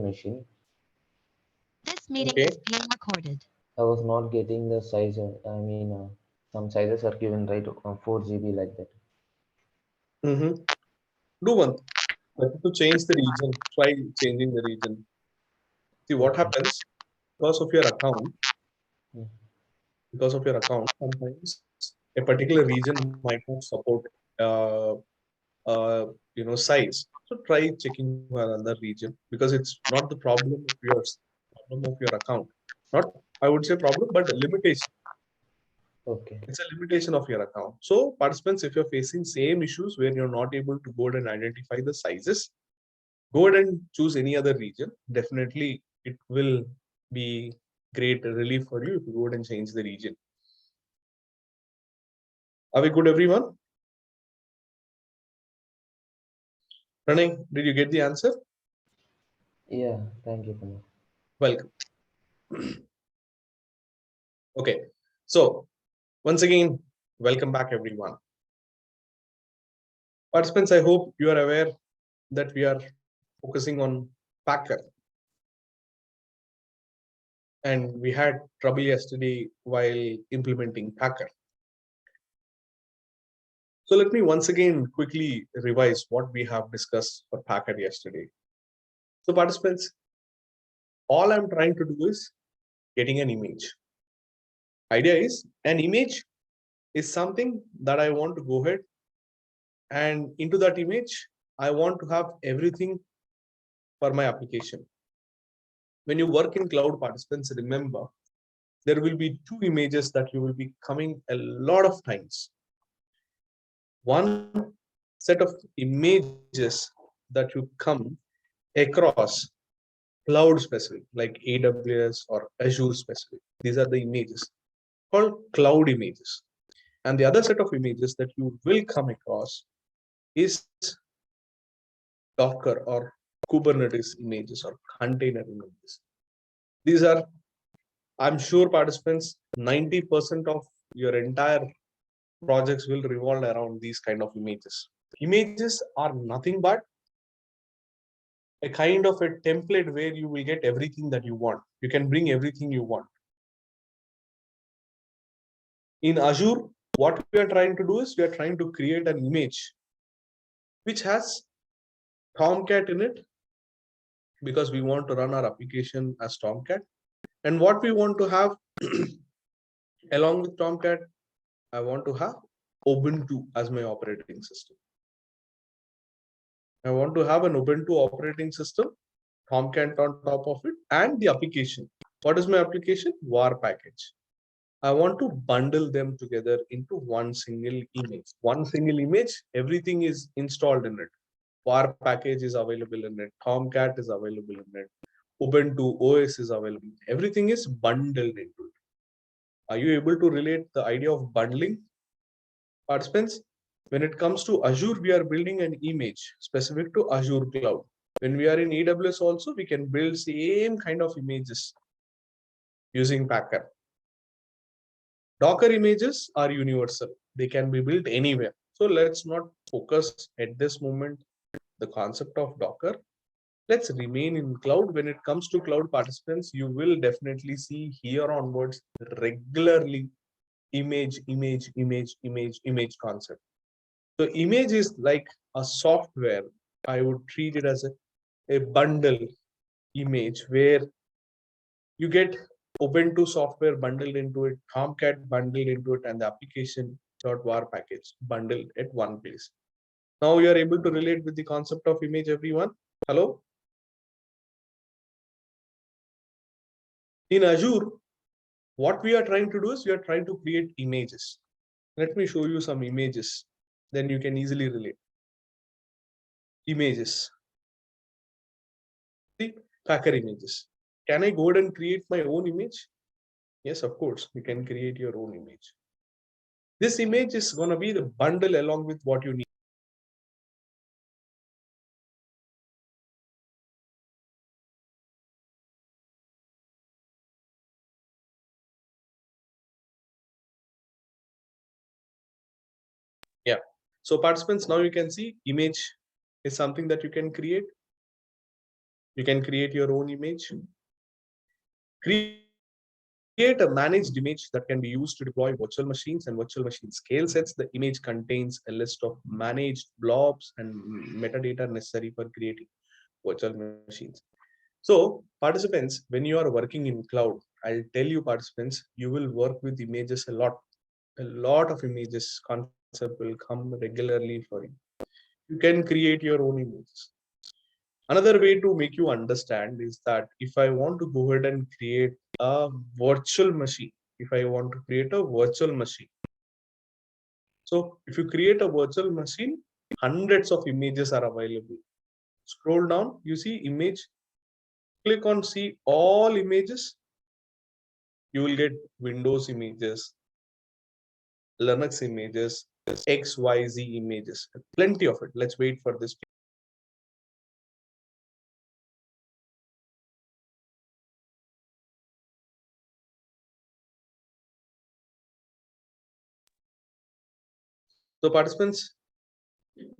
machine. This meeting Okay. is being recorded. I was not getting the size. Some sizes are given right 4 GB like that. Mm-hmm. Do one thing. To change the region, try changing the region. See what Okay. happens because of your account. Mm. Because of your account, sometimes a particular region might not support uh, size. So try checking for another region because it's not the problem of yours, problem of your account. Not, I would say problem, but a limitation. Okay. It's a limitation of your account. So participants, if you're facing same issues where you're not able to go ahead and identify the sizes, go ahead and choose any other region. Definitely, it will be great relief for you if you go ahead and change the region. Are we good, everyone? Pranay, did you get the answer? Yeah. Thank you, Kumar. Welcome. Okay. So once again, welcome back, everyone. Participants, I hope you are aware that we are focusing on Packer. And we had trouble yesterday while implementing Packer. So let me once again quickly revise what we have discussed for Packer yesterday. So participants, all I'm trying to do is getting an image. Idea is an image is something that I want to go ahead and into that image, I want to have everything for my application. When you work in cloud, participants, remember there will be two images that you will be coming a lot of times. One set of images that you come across cloud specific, like AWS or Azure specific. These are the images called cloud images. And the other set of images that you will come across is Docker or Kubernetes images or container images. These are, I'm sure participants, 90% of your entire projects will revolve around these kind of images. Images are nothing but a kind of a template where you will get everything that you want. You can bring everything you want. In Azure, what we are trying to do is we are trying to create an image which has Tomcat in it because we want to run our application as Tomcat. And what we want to have along with Tomcat, I want to have Ubuntu as my operating system. I want to have an Ubuntu operating system, Tomcat on top of it, and the application. What is my application? WAR package. I want to bundle them together into one single image. One single image, everything is installed in it. WAR package is available in it. Tomcat is available in it. Ubuntu OS is available. Everything is bundled into it. Are you able to relate the idea of bundling? Participants, when it comes to Azure, we are building an image specific to Azure Cloud. When we are in AWS also, we can build same kind of images using Packer. Docker images are universal. They can be built anywhere. So let's not focus at this moment the concept of Docker. Let's remain in cloud. When it comes to cloud, participants, you will definitely see here onwards regularly image concept. So image is like a software. I would treat it as a bundle image where you get Ubuntu software bundled into it, Tomcat bundled into it, and the application.war package bundled at one place. Now you are able to relate with the concept of image, everyone. Hello? In Azure, what we are trying to do is we are trying to create images. Let me show you some images. Then you can easily relate. Images. See, Packer images. Can I go ahead and create my own image? Yes, of course, you can create your own image. This image is going to be the bundle along with what you need. Yeah. So participants, now you can see image is something that you can create. You can create your own image. Create a managed image that can be used to deploy virtual machines and virtual machine scale sets. The image contains a list of managed blobs and metadata necessary for creating virtual machines. So participants, when you are working in cloud, I'll tell you participants, you will work with images a lot of images concept will come regularly for you. You can create your own images. Another way to make you understand is that if I want to go ahead and create a virtual machine, so if you create a virtual machine, hundreds of images are available. Scroll down, you see image, click on see all images. You will get Windows images, Linux images, XYZ images, plenty of it. Let's wait for this. So participants,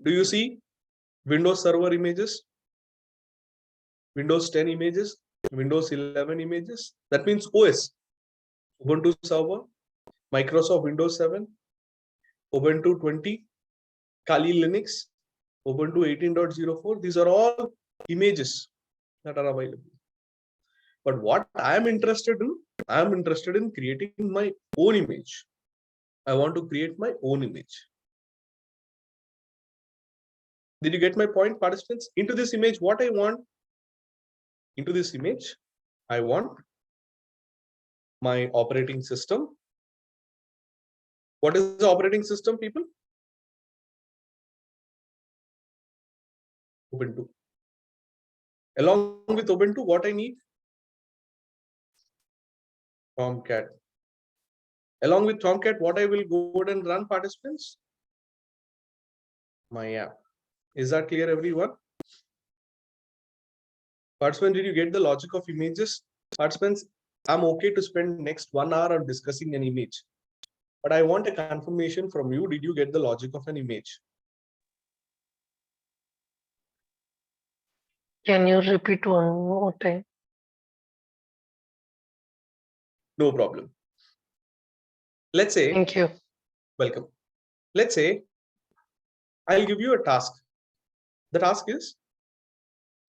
do you see Windows Server images, Windows 10 images, Windows 11 images? That means OS, Ubuntu Server, Microsoft Windows 7, Ubuntu 20, Kali Linux, Ubuntu 18.04. These are all images that are available. But what I am interested in creating my own image. I want to create my own image. Did you get my point, participants? Into this image, what I want? Into this image, I want my operating system. What is the operating system, people? Ubuntu. Along with Ubuntu, what I need? Tomcat. Along with Tomcat, what I will go ahead and run, participants? My app. Is that clear, everyone? Participants, did you get the logic of images? Participants, I'm okay to spend next 1 hour on discussing an image, but I want a confirmation from you. Did you get the logic of an image? Can you repeat one more time? No problem. Let's say, Thank you. welcome. Let's say I'll give you a task. The task is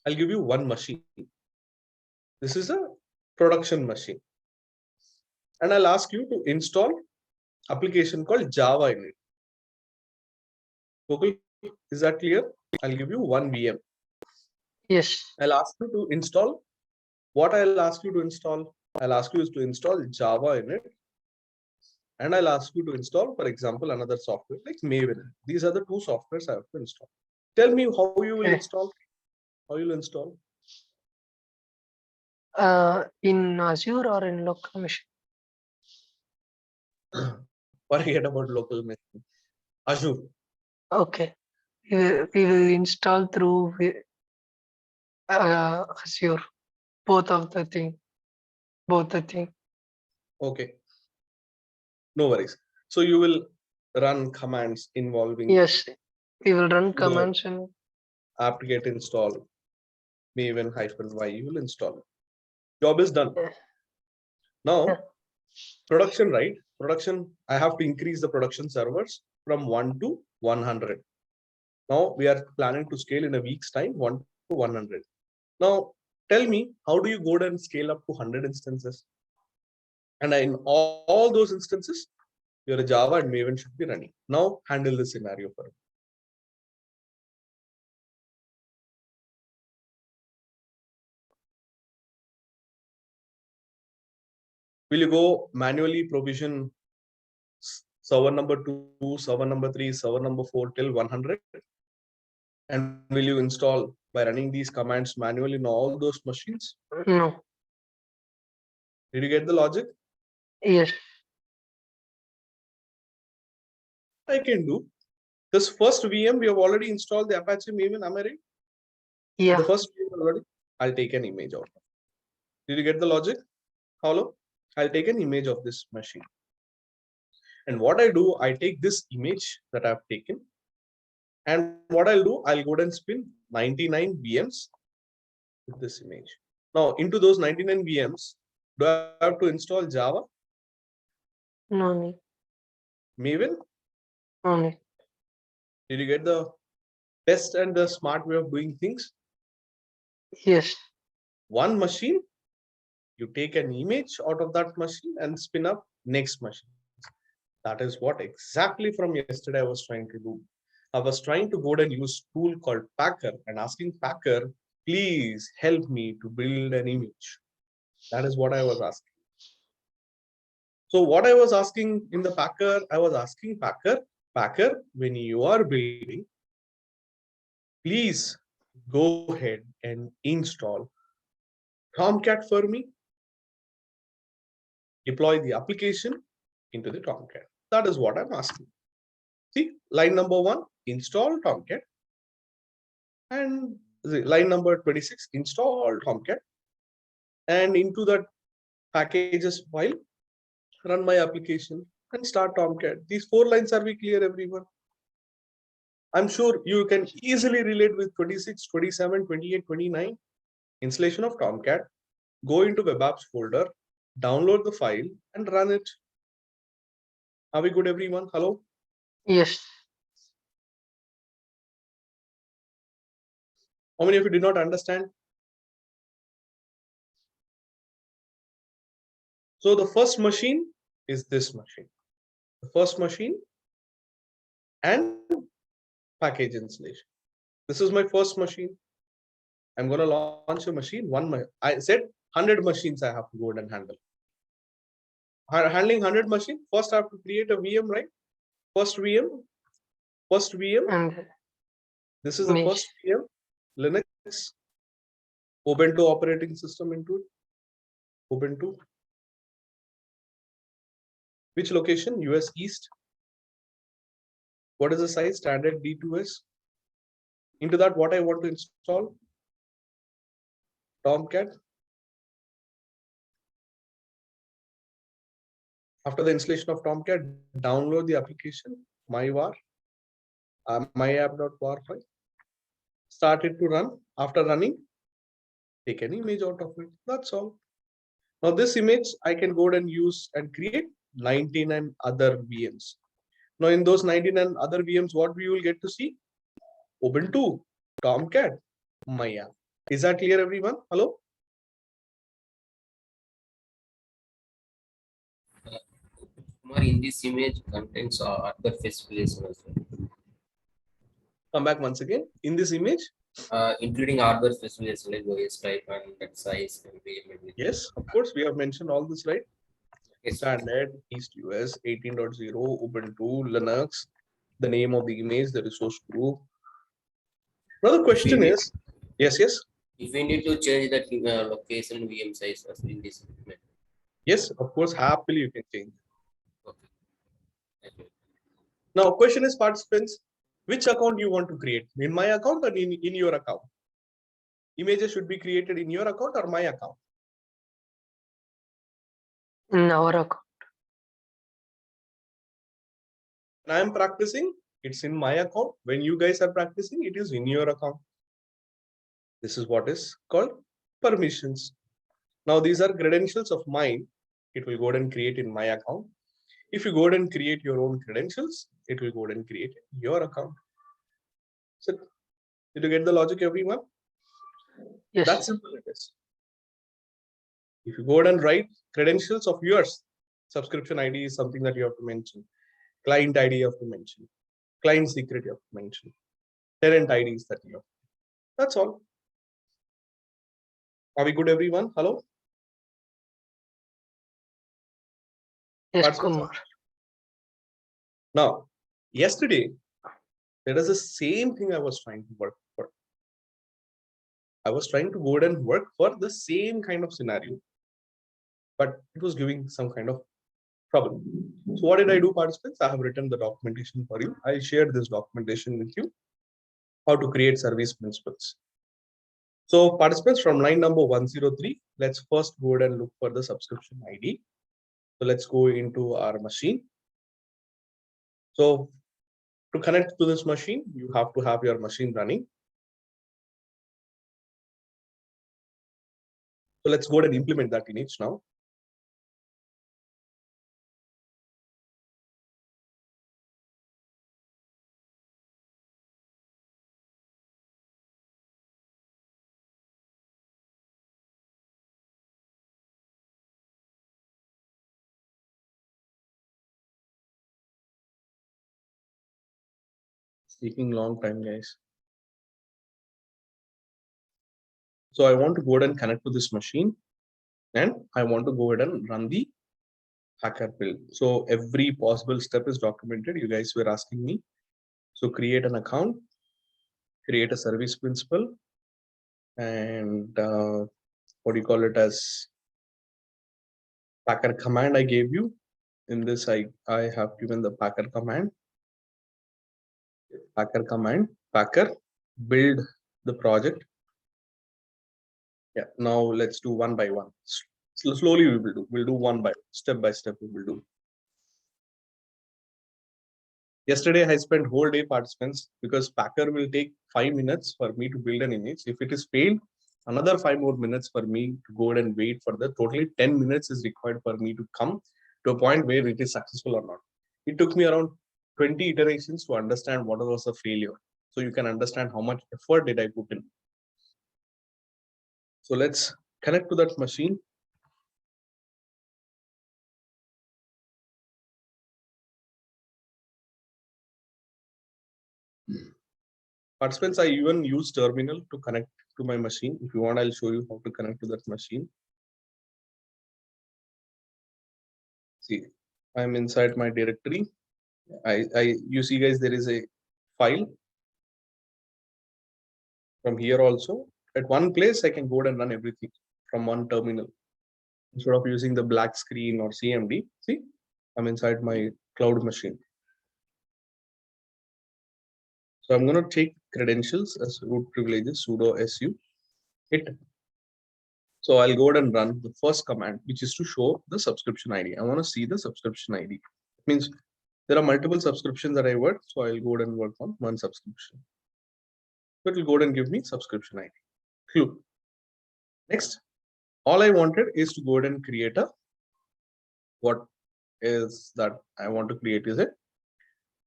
I'll give you one machine. This is a production machine. And I'll ask you to install application called Java in it. Okay, is that clear? I'll give you one VM. Yes. I'll ask you to install. What I'll ask you to install? I'll ask you to install Java in it. And I'll ask you to install, for example, another software like Maven. These are the two softwares I have to install. Tell me how you will install. How you'll install? In Azure or in local machine? Forget about local machine. Azure. Okay. We will install through Azure. Both the thing. Okay. No worries. So you will run commands involving. Yes. We will run commands and apt-get install Maven -y. You will install it. Job is done. Now, production, right? Production, I have to increase the production servers from 1 to 100. Now we are planning to scale in a week's time, 1 to 100. Now, tell me, how do you go and scale up to 100 instances? And in all those instances, your Java and Maven should be running. Now, handle the scenario for it. Will you go manually provision server number 2, server number 3, server number 4 till 100? And will you install by running these commands manually in all those machines? no. Did you get the logic? Yes. I can do. This first VM, we have already installed the Apache Maven, am I right? Yeah. The first VM already, I'll take an image of it. Did you get the logic? Hello? I'll take an image of this machine. And what I do, I take this image that I've taken. And what I'll do, I'll go and spin 99 VMs with this image. Now into those 99 VMs, do I have to install Java, No need. Maven? No need. Did you get the best and the smart way of doing things? Yes. One machine, you take an image out of that machine and spin up next machine. That is what exactly from yesterday I was trying to do. I was trying to go and use a tool called Packer and asking Packer, please help me to build an image. That is what I was asking. So what I was asking in the Packer, I was asking Packer, when you are building, please go ahead and install Tomcat for me. Deploy the application into the Tomcat. That is what I'm asking. See, line number 1, install Tomcat. And line number 26, install Tomcat. And into that packages file, run my application and start Tomcat. These 4 lines are we clear, everyone? I'm sure you can easily relate with 26, 27, 28, 29. Installation of Tomcat. Go into web apps folder, download the file and run it. Are we good, everyone? Hello? Yes. How many of you did not understand? So the first machine is this machine. The first machine and package installation. This is my first machine. I'm going to launch a machine. I said 100 machines I have to go and handle. Handling 100 machines, first I have to create a VM, right? First VM. And This is the image. first VM. Linux. Ubuntu operating system into it. Ubuntu. Which location? US East. What is the size? Standard D2S. Into that, what I want to install? Tomcat. After the installation of Tomcat, download the application, myvar, myapp.war file. Start it to run. After running, take an image out of it. That's all. Now this image I can go and use and create 99 other VMs. Now in those 99 other VMs, what we will get to see? Ubuntu, Tomcat, myapp. Is that clear, everyone? Hello? Kumar, in this image contains other specifications as well. Come back once again. In this image? Including hardware specifications like OS type and that size and VM. Yes, of course, we have mentioned all this, right? Yes. Standard, East US, 18.0, Ubuntu, Linux, the name of the image, the resource group. Another question is, yes. If we need to change that location VM size as in this image. Yes, of course, happily you can change. Okay. Thank you. Now, question is, participants, which account you want to create? In my account or in your account? Images should be created in your account or my account? In our account. When I am practicing, it's in my account. When you guys are practicing, it is in your account. This is what is called permissions. Now, these are credentials of mine. It will go ahead and create in my account. If you go ahead and create your own credentials, it will go ahead and create your account. So, did you get the logic, everyone? Yes. That's simple it is. If you go ahead and write credentials of yours, subscription ID is something that you have to mention. Client ID you have to mention. Client secret you have to mention. Tenant IDs that you have. That's all. Are we good, everyone? Hello? Yes, Kumar. Now, yesterday, there is the same thing I was trying to work for. I was trying to go ahead and work for the same kind of scenario, but it was giving some kind of trouble. So what did I do, participants? I have written the documentation for you. I'll share this documentation with you, how to create service principals. So participants, from line number 103, let's first go ahead and look for the subscription ID. So let's go into our machine. So to connect to this machine, you have to have your machine running. So let's go ahead and implement that image now. It's taking long time, guys. So I want to go ahead and connect to this machine, and I want to go ahead and run the hacker build. So every possible step is documented. You guys were asking me. So create an account, create a service principal, and what do you call it as packer command I gave you. In this, I have given the packer command. Packer build the project. Yeah, now let's do one by one. Slowly we will do. We'll do one by step by step. We will do. Yesterday I spent whole day, participants, because Packer will take 5 minutes for me to build an image. If it is failed, another 5 more minutes for me to go ahead and wait for the totally 10 minutes is required for me to come to a point where it is successful or not. It took me around 20 iterations to understand what was a failure. So you can understand how much effort did I put in. So let's connect to that machine. Participants, I even use terminal to connect to my machine. If you want, I'll show you how to connect to that machine. See, I'm inside my directory. You see, guys, there is a file. From here also, at one place, I can go ahead and run everything from one terminal. Instead of using the black screen or CMD, see, I'm inside my cloud machine. So I'm going to take credentials as root privileges, sudo su, hit. So I'll go ahead and run the first command, which is to show the subscription ID. I want to see the subscription ID. It means there are multiple subscriptions that I work, so I'll go ahead and work on one subscription. So it will go ahead and give me subscription ID. Cool. Next, all I wanted is to go ahead and create a, what is that I want to create is a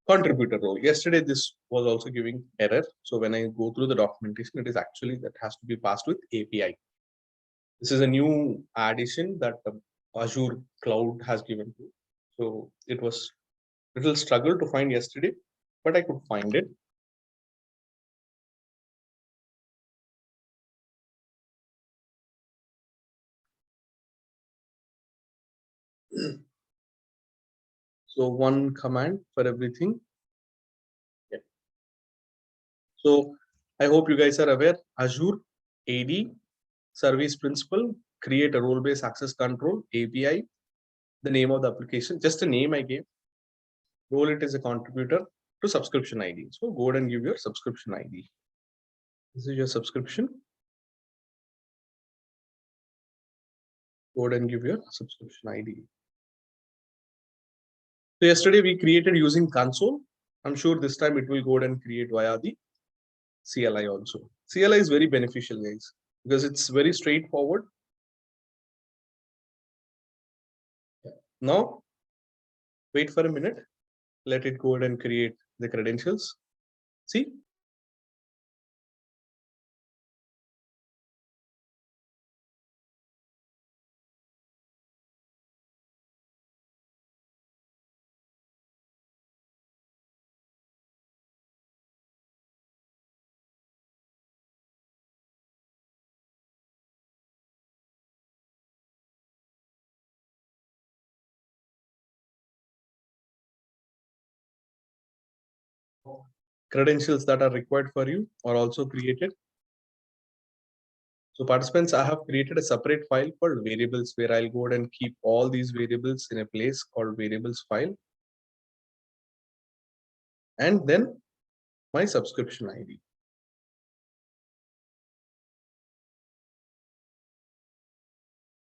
contributor role. Yesterday, this was also giving error. So when I go through the documentation, it is actually that has to be passed with API. This is a new addition that Azure Cloud has given to. So it was a little struggle to find yesterday, but I could find it. So one command for everything. Yeah. So I hope you guys are aware, Azure AD service principal, create a role-based access control API, the name of the application, just a name I gave, role it as a contributor to subscription ID. So go ahead and give your subscription ID. This is your subscription. Go ahead and give your subscription ID. So yesterday we created using console. I'm sure this time it will go ahead and create via the CLI also. CLI is very beneficial, guys, because it's very straightforward. Now, wait for a minute. Let it go ahead and create the credentials. See? Credentials that are required for you are also created. So participants, I have created a separate file called variables where I'll go ahead and keep all these variables in a place called variables file. And then my subscription ID.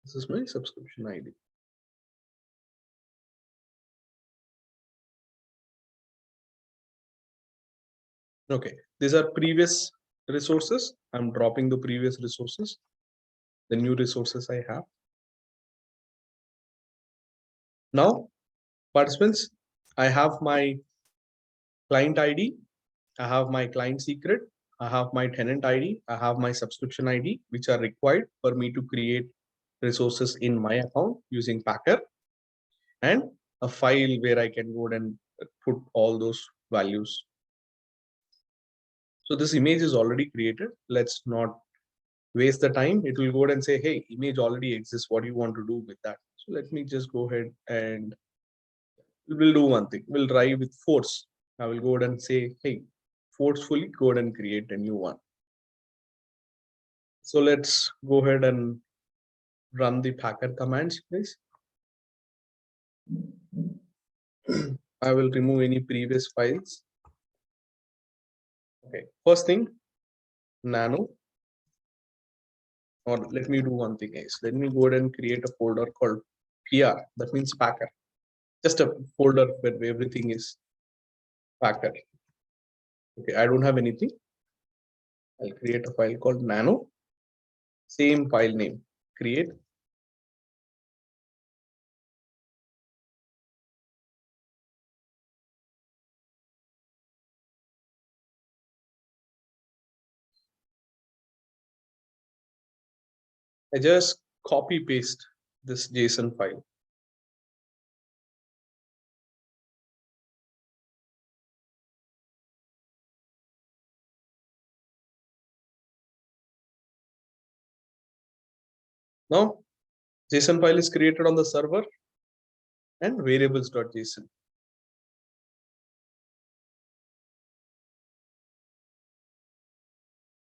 This is my subscription ID. Okay, these are previous resources. I'm dropping the previous resources. the new resources I have. Now, participants, I have my client ID, I have my client secret, I have my tenant ID, I have my subscription ID, which are required for me to create resources in my account using Packer, and a file where I can go and put all those values. So this image is already created. Let's not waste the time. It will go ahead and say, hey, image already exists. What do you want to do with that? So let me just go ahead and we'll do one thing. We'll try with force. I will go ahead and say, hey, forcefully go ahead and create a new one. So let's go ahead and run the Packer commands, please. I will remove any previous files. Okay, first thing, nano. Or let me do one thing, guys. Let me go ahead and create a folder called PR. That means Packer. Just a folder where everything is Packer. Okay, I don't have anything. I'll create a file called nano. Same file name. Create. I just copy paste this JSON file. Now, JSON file is created on the server and variables.json.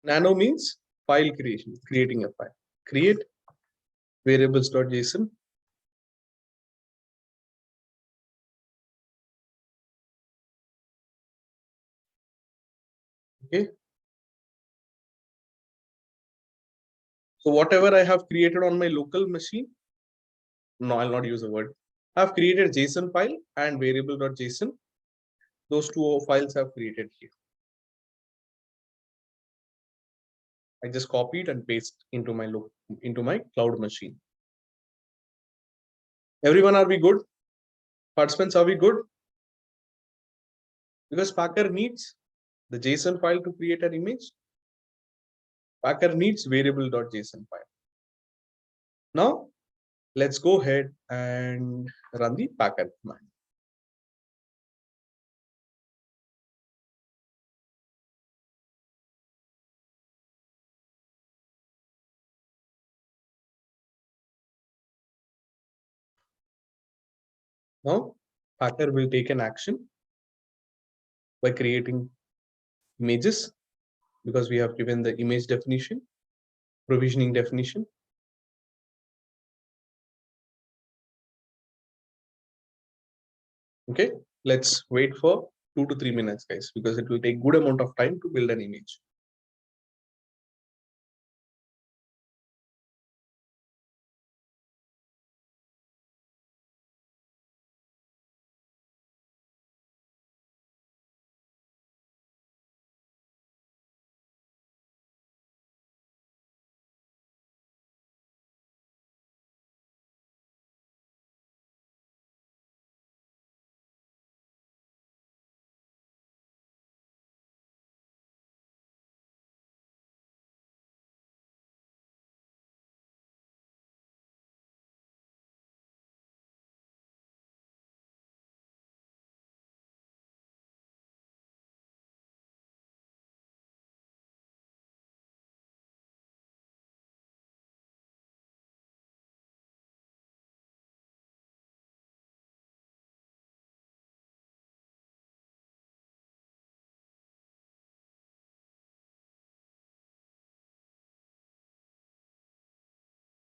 Nano means file creation, creating a file. Create variables.json. Okay. So whatever I have created on my local machine, no, I'll not use the word. I've created JSON file and variable.json. Those two files I've created here. I just copied and paste into my cloud machine. Everyone, are we good? Participants, are we good? Because Packer needs the JSON file to create an image. Packer needs variable.json file. Now, let's go ahead and run the Packer command. Now, Packer will take an action by creating images, because we have given the image definition, provisioning definition. Okay, let's wait for 2 to 3 minutes, guys, because it will take good amount of time to build an image.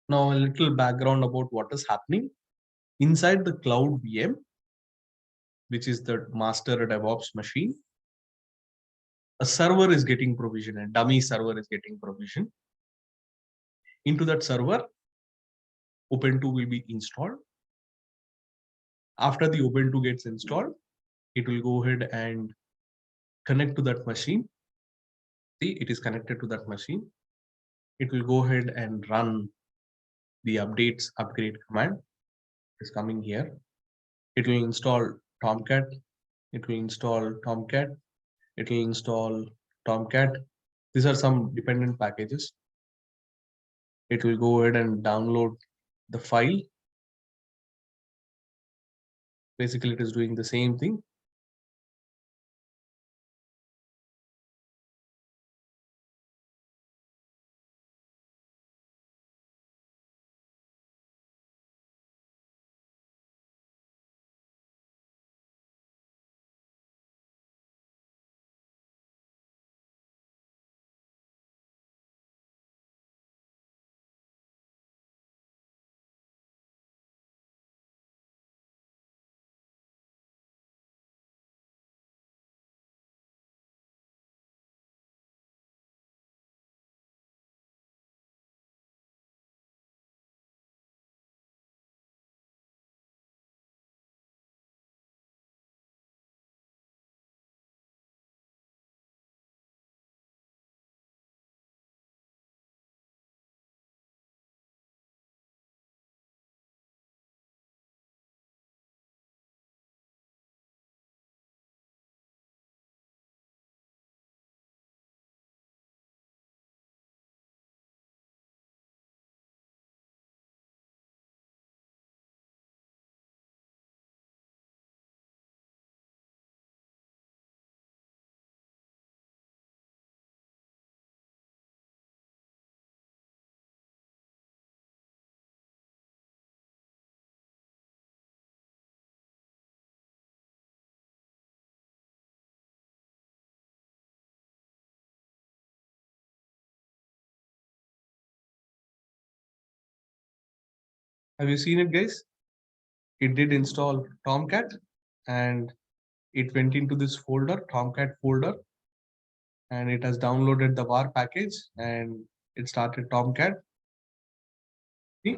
Now, a little background about what is happening inside the cloud VM, which is the master DevOps machine. A server is getting provisioned, a dummy server is getting provisioned. Into that server, Ubuntu will be installed. After the Ubuntu gets installed, it will go ahead and connect to that machine. See, it is connected to that machine. It will go ahead and run the updates upgrade command is coming here. It will install Tomcat. It will install Tomcat. It will install Tomcat. These are some dependent packages. It will go ahead and download the file. Basically, it is doing the same thing. Have you seen it, guys? It did install Tomcat and it went into this folder, Tomcat folder, and it has downloaded the var package and it started Tomcat. See?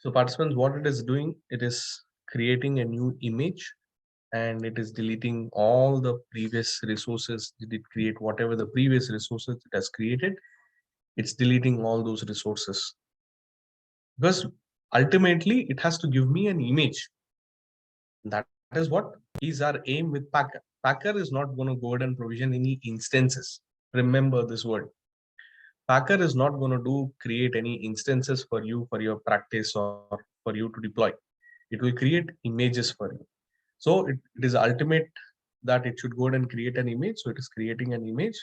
So participants, what it is doing, it is creating a new image and it is deleting all the previous resources. Did it create whatever the previous resources it has created? It's deleting all those resources. Because ultimately it has to give me an image. That is what is our aim with Packer. Packer is not going to go ahead and provision any instances. Remember this word. Packer is not going to create any instances for you for your practice or for you to deploy. It will create images for you. So it is ultimate that it should go ahead and create an image. So it is creating an image.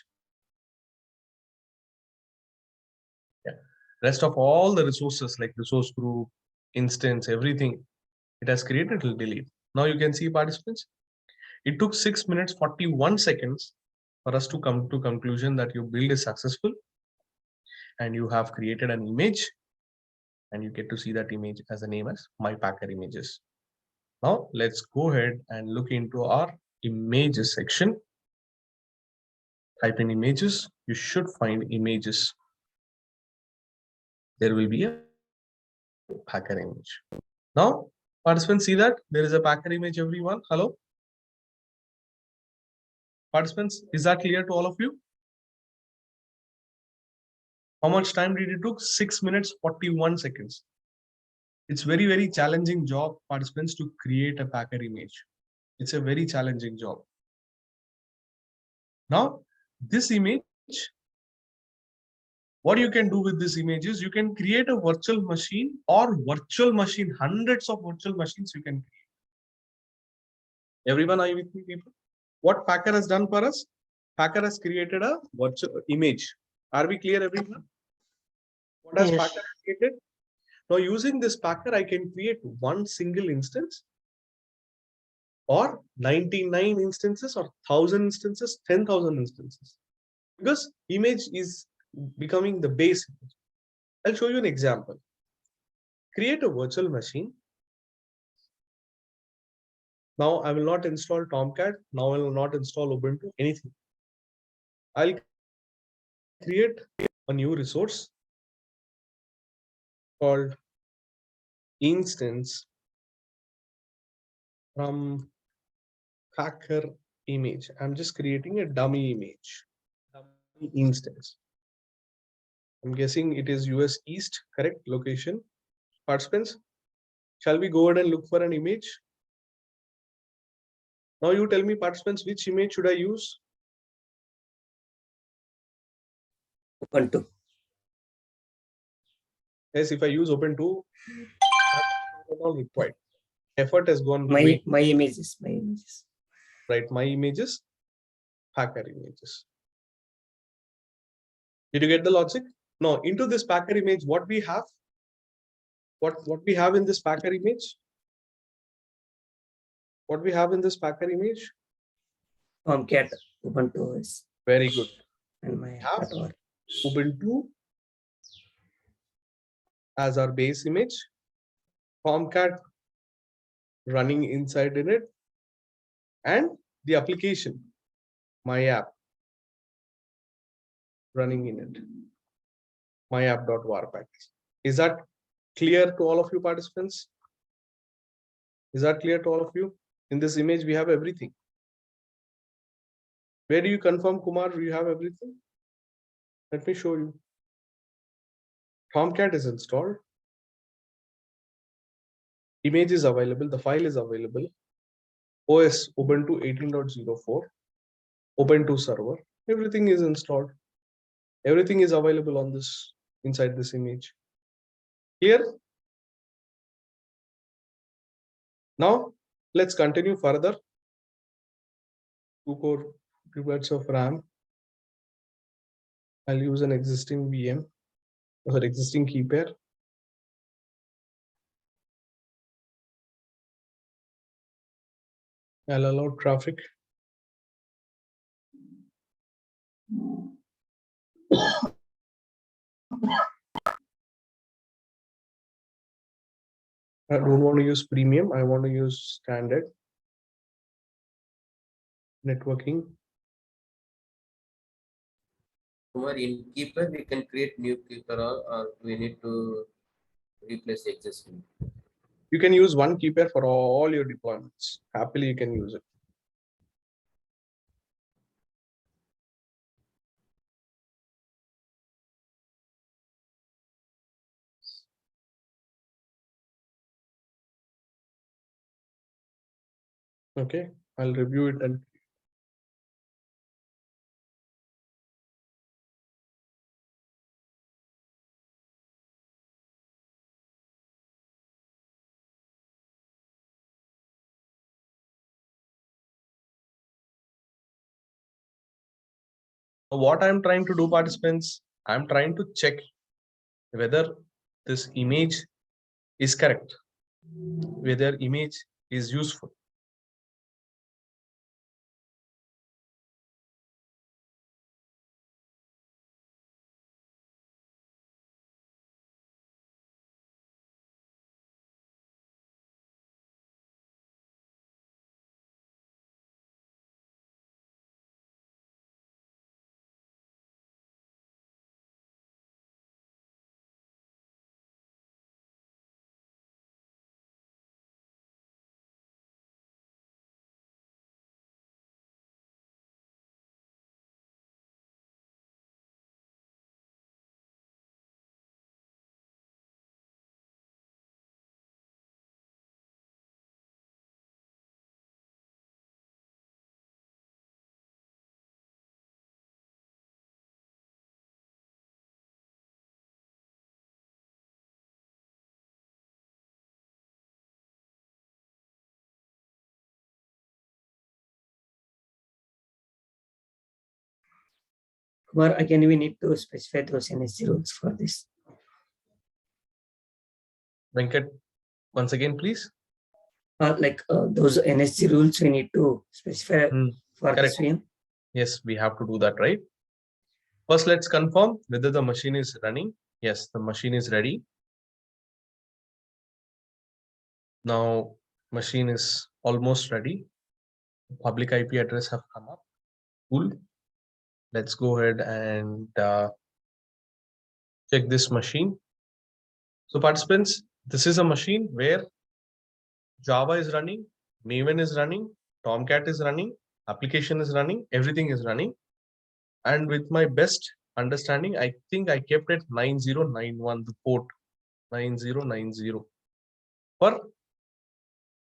Yeah. Rest of all the resources like resource group, instance, everything it has created, it will delete. Now you can see participants. It took 6 minutes 41 seconds for us to come to conclusion that your build is successful and you have created an image, and you get to see that image as a name as My Packer Images. Now let's go ahead and look into our images section. Type in images. You should find images. There will be a Packer image. Now, participants, see that there is a Packer image, everyone. Hello? Participants, is that clear to all of you? How much time did it took? 6 minutes, 41 seconds. It's very, very challenging job, participants, to create a Packer image. It's a very challenging job. Now, this image, what you can do with this image is you can create a virtual machine or virtual machine, hundreds of virtual machines you can create. Everyone, are you with me, people? What Packer has done for us? Packer has created a virtual image. Are we clear, everyone? What has Yes. Packer created? Now, using this Packer, I can create one single instance, or 99 instances, or 1,000 instances, 10,000 instances. Because image is becoming the base. I'll show you an example. Create a virtual machine. Now I will not install Tomcat. Now I will not install Ubuntu, anything. I'll create a new resource called instance from Packer image. I'm just creating a dummy image, dummy instance. I'm guessing it is US East, correct location. Participants, shall we go ahead and look for an image? Now you tell me, participants, which image should I use? Ubuntu. Yes, if I use Ubuntu, that's not required. Effort has gone way. My images. Right, my images, Packer images. Did you get the logic? Now, into this Packer image, what we have? What we have in this Packer image? What we have in this Packer image? Tomcat, Ubuntu OS, Very good. and my Have hardware. Ubuntu as our base image, Tomcat running inside in it, and the application, my app, running in it, my app.warpack. Is that clear to all of you, participants? Is that clear to all of you? In this image, we have everything. Where do you confirm, Kumar, you have everything? Let me show you. Tomcat is installed. Image is available. The file is available. OS Ubuntu 18.04. Ubuntu server. Everything is installed. Everything is available on this, inside this image. Here. Now, let's continue further. 2 core gigabytes of RAM. I'll use an existing VM or existing key pair. I'll allow traffic. I don't want to use premium. I want to use standard networking. Kumar, in keeper, we can create new keeper, or we need to replace existing. You can use one key pair for all your deployments. Happily, you can use it. Okay, I'll review it and what I'm trying to do, participants, I'm trying to check whether this image is correct, whether image is useful. Kumar, again, we need to specify those NSG rules for this. Venkat, once again, please. Those NSG rules we need to specify for Correct. this VM. Yes, we have to do that, right? First, let's confirm whether the machine is running. Yes, the machine is ready. Now, machine is almost ready. Public IP address have come up. Cool. Let's go ahead and check this machine. So participants, this is a machine where Java is running, Maven is running, Tomcat is running, application is running, everything is running. And with my best understanding, I think I kept it 9091, the port 9090 for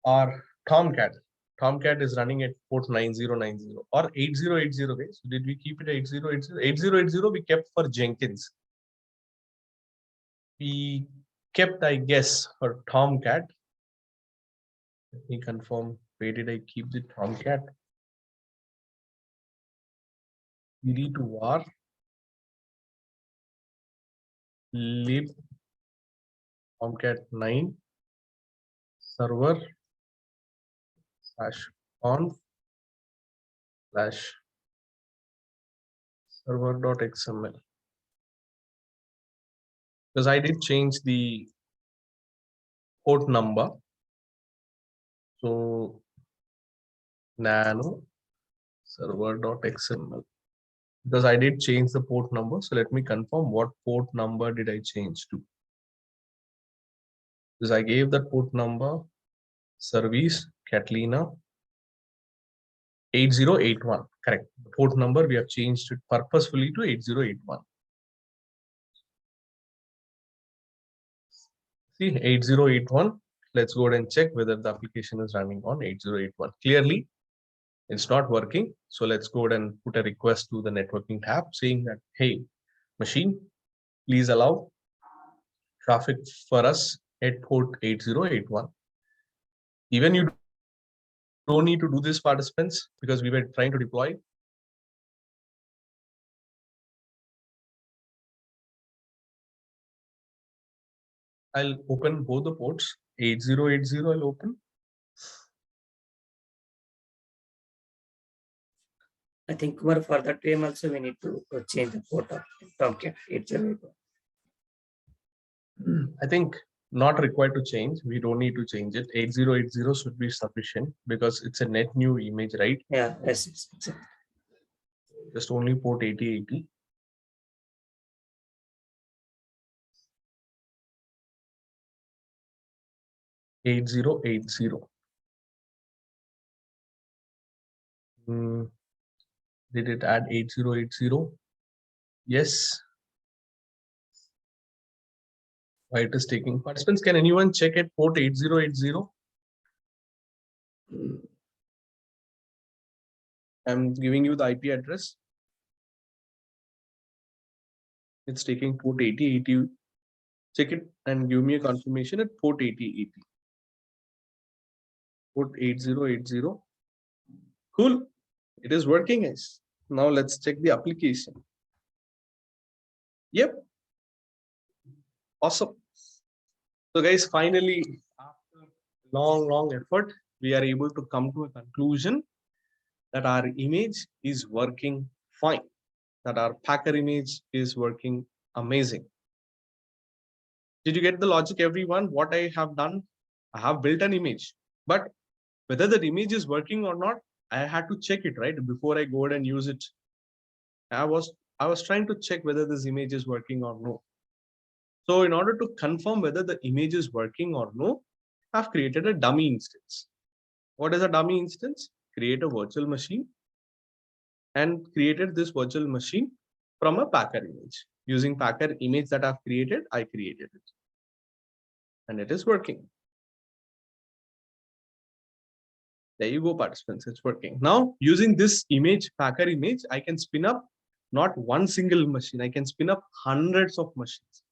our Tomcat. Tomcat is running at port 9090 or 8080. So did we keep it 8080? 8080 we kept for Jenkins. We kept, I guess, for Tomcat. Let me confirm. Where did I keep the Tomcat? cd to var lib Tomcat 9 server /conf / server.xml. Because I did change the port number. So nano server.xml. Because I did change the port number. So let me confirm what port number did I change to. Because I gave that port number service Catalina 8081. Correct. The port number we have changed it purposefully to 8081. See 8081. Let's go ahead and check whether the application is running on 8081. Clearly, it's not working. So let's go ahead and put a request to the networking tab saying that, hey, machine, please allow traffic for us at port 8081. Even you don't need to do this, participants, because we were trying to deploy. I'll open both the ports. 8080 I'll open. I think Kumar, for that VM also we need to change the port of Tomcat 8081. I think not required to change. We don't need to change it. 8080 should be sufficient because it's a net new image, right? Yeah, yes, exactly. Just only port 8080. Did it add 8080? Yes. Why it is taking? Participants, can anyone check at port 8080? I'm giving you the IP address. It's taking port 8080. Check it and give me a confirmation at port 8080. Port 8080. Cool. It is working, guys. Now let's check the application. Yep. Awesome. So guys, finally, after long effort, we are able to come to a conclusion that our image is working fine, that our Packer image is working amazing. Did you get the logic, everyone? What I have done, I have built an image, but whether the image is working or not, I had to check it, right? Before I go ahead and use it. I was trying to check whether this image is working or no. So in order to confirm whether the image is working or no, I've created a dummy instance. What is a dummy instance? Create a virtual machine and created this virtual machine from a Packer image. Using Packer image that I've created, I created it. And it is working. There you go, participants, it's working. Now, using this image, Packer image, I can spin up not one single machine, I can spin up hundreds of machines.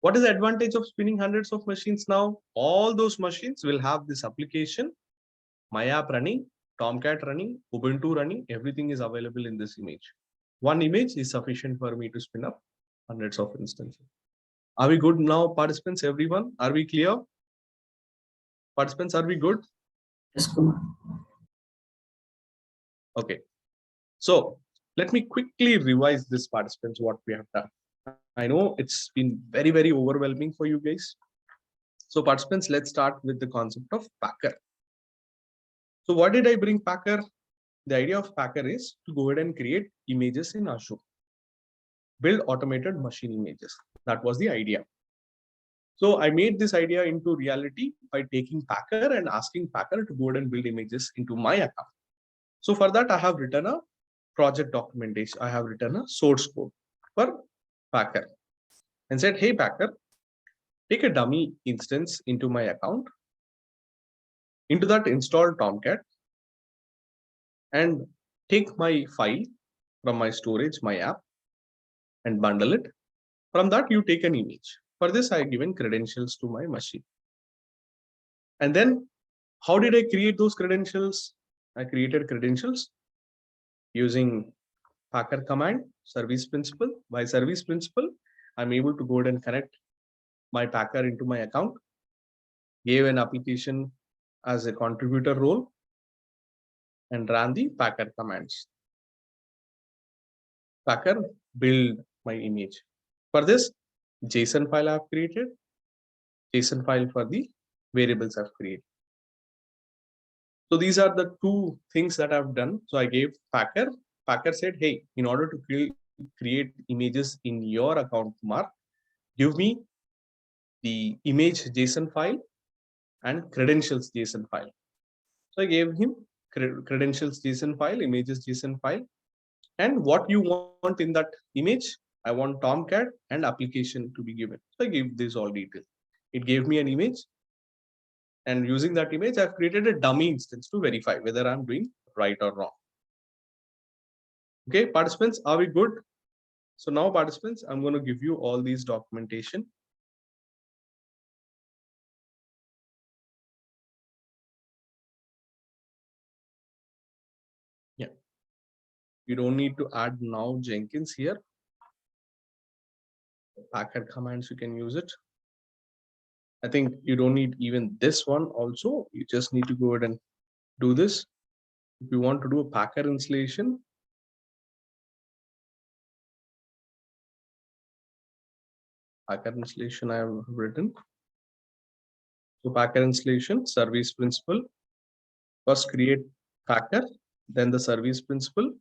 What is the advantage of spinning hundreds of machines now? All those machines will have this application, my app running, Tomcat running, Ubuntu running, everything is available in this image. One image is sufficient for me to spin up hundreds of instances. Are we good now, participants, everyone? Are we clear? Participants, are we good? Yes, Kumar. Okay. So let me quickly revise this, participants, what we have done. I know it's been very, very overwhelming for you guys. So participants, let's start with the concept of Packer. So what did I bring Packer? The idea of Packer is to go ahead and create images in Azure. Build automated machine images. That was the idea. So I made this idea into reality by taking Packer and asking Packer to go ahead and build images into my account. So for that, I have written a project documentation. I have written a source code for Packer and said, hey, Packer, take a dummy instance into my account. Into that, install Tomcat and take my file from my storage, my app, and bundle it. From that, you take an image. For this, I have given credentials to my machine. And then how did I create those credentials? I created credentials using Packer command, service principal. By service principal, I'm able to go ahead and connect my Packer into my account, gave an application as a contributor role, and ran the Packer commands. Packer build my image. For this, JSON file I've created, JSON file for the variables I've created. So these are the two things that I've done. So I gave Packer. Packer said, hey, in order to create images in your account, Kumar, give me the image JSON file and credentials JSON file. So I gave him credentials JSON file, images JSON file, and what you want in that image. I want Tomcat and application to be given. So I gave this all details. It gave me an image. And using that image, I've created a dummy instance to verify whether I'm doing right or wrong. Okay, participants, are we good? So now, participants, I'm going to give you all these documentation. Yeah. You don't need to add now Jenkins here. Packer commands, you can use it. I think you don't need even this one also. You just need to go ahead and do this. If you want to do a Packer installation, I have written. So Packer installation, service principal. First create Packer, then the service principal.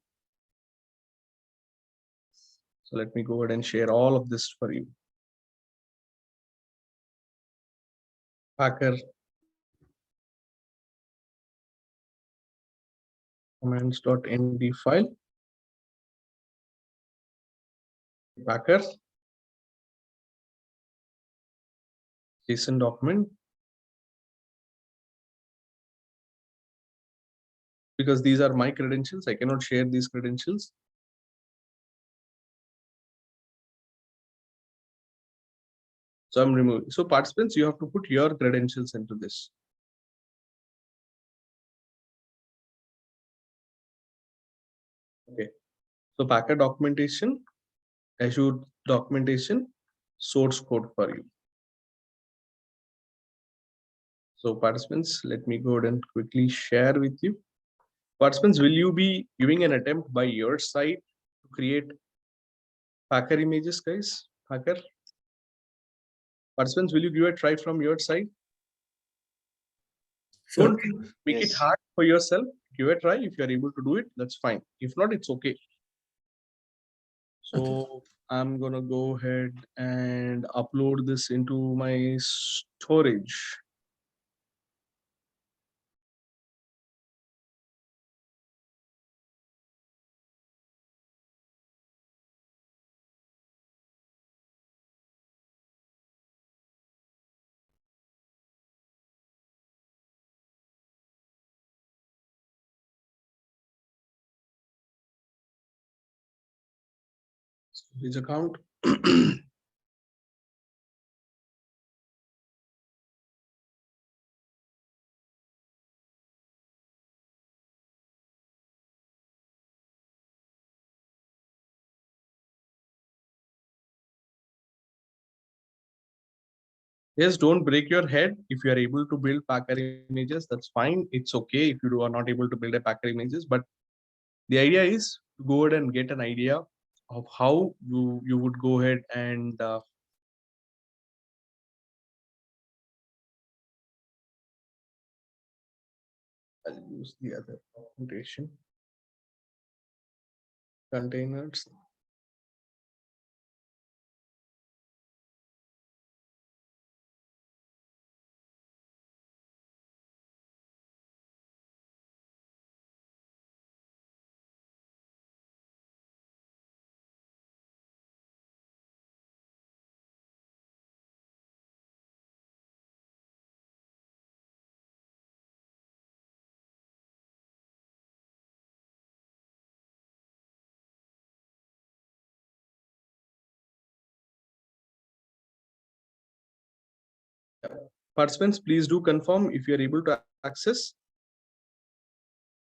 So let me go ahead and share all of this for you. Packer commands.md file. Packer JSON document. Because these are my credentials, I cannot share these credentials. So I'm removing. So participants, you have to put your credentials into this. Okay. So Packer documentation, Azure documentation, source code for you. So participants, let me go ahead and quickly share with you. Participants, will you be giving an attempt by your side to create Packer images, guys? Packer. Participants, will you give a try from your side? Sure. Don't make it hard for yourself. Give a try. If you are able to do it, that's fine. If not, it's okay. So I'm gonna go ahead and upload this into my storage. Storage account. Yes, don't break your head. If you are able to build Packer images, that's fine. It's okay if you are not able to build a Packer images, but the idea is to go ahead and get an idea of how you would go ahead and I'll use the other documentation. Containers. Participants, please do confirm if you are able to access.